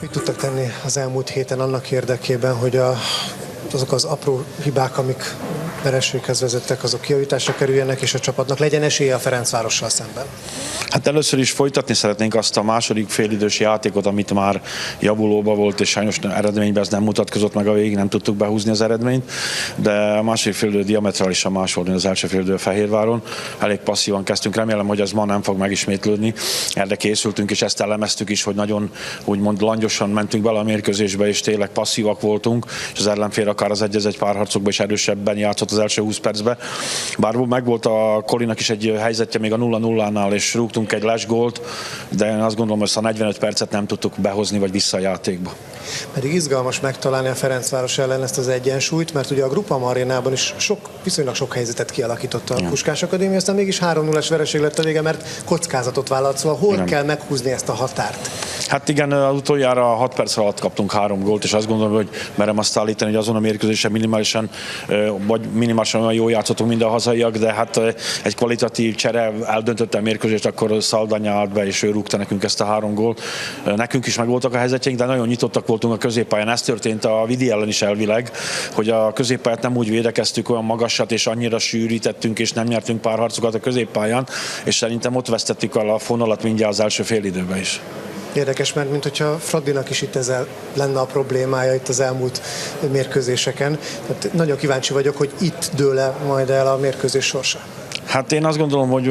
Mit tudtak tenni az elmúlt héten annak érdekében, hogy azok az apró hibák, amik vereséghez vezettek, azok kijavításra kerüljenek, és a csapatnak legyen esélye a Ferencvárossal szemben? Hát először is folytatni szeretnénk azt a második félidős játékot, amit már javulóba volt, és sajnos eredményben ez nem mutatkozott meg a végig, nem tudtuk behúzni az eredményt, de a második félidő diametrálisan más volt, mint az első félidő Fehérváron. Elég passzívan kezdtünk, remélem, hogy ez ma nem fog megismétlődni. Erre készültünk, és ezt elemeztük is, hogy nagyon úgymond langyosan mentünk bele a mérkőzésbe, és tényleg passzívak voltunk, és az ellenfél akár az 1-1 párharcokban is erősebben játszott az első 20 percben. Bár megvolt a Kolinak is egy helyzetje még a 0-0-nál, és rúgtunk egy lesgólt, de én azt gondolom, hogy ezt a 45 percet nem tudtuk behozni, vagy vissza a játékba. Pedig izgalmas megtalálni a Ferencváros ellen ezt az egyensúlyt, mert ugye a Groupama arénában is viszonylag sok helyzetet kialakította a Puskás Akadémia, aztán mégis 3-0-es vereség lett a vége, mert kockázatot vállalt, szóval hol kell meghúzni ezt a határt? Hát igen, az utoljára 6 perc alatt kaptunk 3 gólt, és azt gondolom, hogy merem azt állítani, hogy azon a mérkőzésen minimálisan olyan jól játszottunk, mint a hazaiak, de hát egy kvalitatív csere eldöntötte a mérkőzést, akkor Szaldanya állt be, és ő rúgta nekünk ezt a 3 gólt. Nekünk is megvoltak a helyzetjeink, de nagyon nyitottak voltunk a középpályán. Ez történt a Vidi ellen is elvileg, hogy a középpályát nem úgy védekeztük, olyan magasat, és annyira sűrítettünk, és nem nyertünk pár harcokat a középpályán, és szerintem ott vesztettük el a fonalat mindjárt az első félidőben is. Érdekes, mert mintha Fradinak is itt ezzel lenne a problémája itt az elmúlt mérkőzéseken. Tehát nagyon kíváncsi vagyok, hogy itt dől majd el a mérkőzés sorsa. Hát én azt gondolom, hogy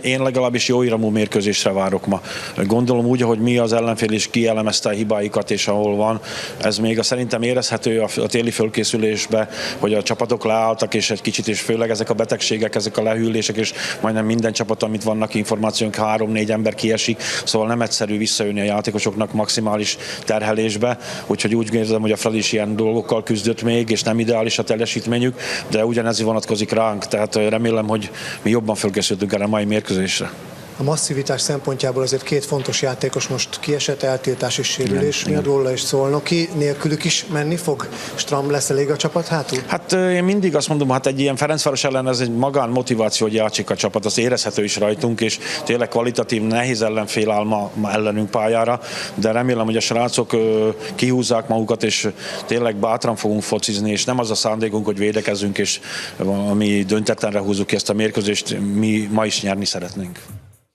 én legalábbis jó iramú mérkőzésre várok ma. Gondolom úgy, hogy mi az ellenfél is kielemezte a hibáikat, és ahol van. Ez még szerintem érezhető a téli fölkészülésbe, hogy a csapatok leálltak, és egy kicsit, és főleg ezek a betegségek, ezek a lehűlések, és majdnem minden csapat, amit vannak információnk, 3-4 ember kiesik, szóval nem egyszerű visszajönni a játékosoknak maximális terhelésbe, úgyhogy úgy érzem, hogy a Fradi is ilyen dolgokkal küzdött még, és nem ideális a teljesítményük, de ugyanez vonatkozik ránk, tehát remélem, hogy mi jobban fölkészültünk erre a mai mérkőzésre. A masszivitás szempontjából azért 2 fontos játékos most kiesett, eltiltás és sérülés miatt, Róla és Szolnoki, nélkülük is menni fog? Stram lesz elég a csapat hátul? Hát én mindig azt mondom, hát egy ilyen Ferencváros ellen ez egy magán motiváció, hogy játszik a csapat, az érezhető is rajtunk, és tényleg kvalitatív, nehéz ellenfél áll ma ellenünk pályára, de remélem, hogy a srácok kihúzzák magukat, és tényleg bátran fogunk focizni, és nem az a szándékunk, hogy védekezzünk, és mi döntetlenre húzzuk ki ezt a mérkőzést, mi ma is nyerni szeretnénk.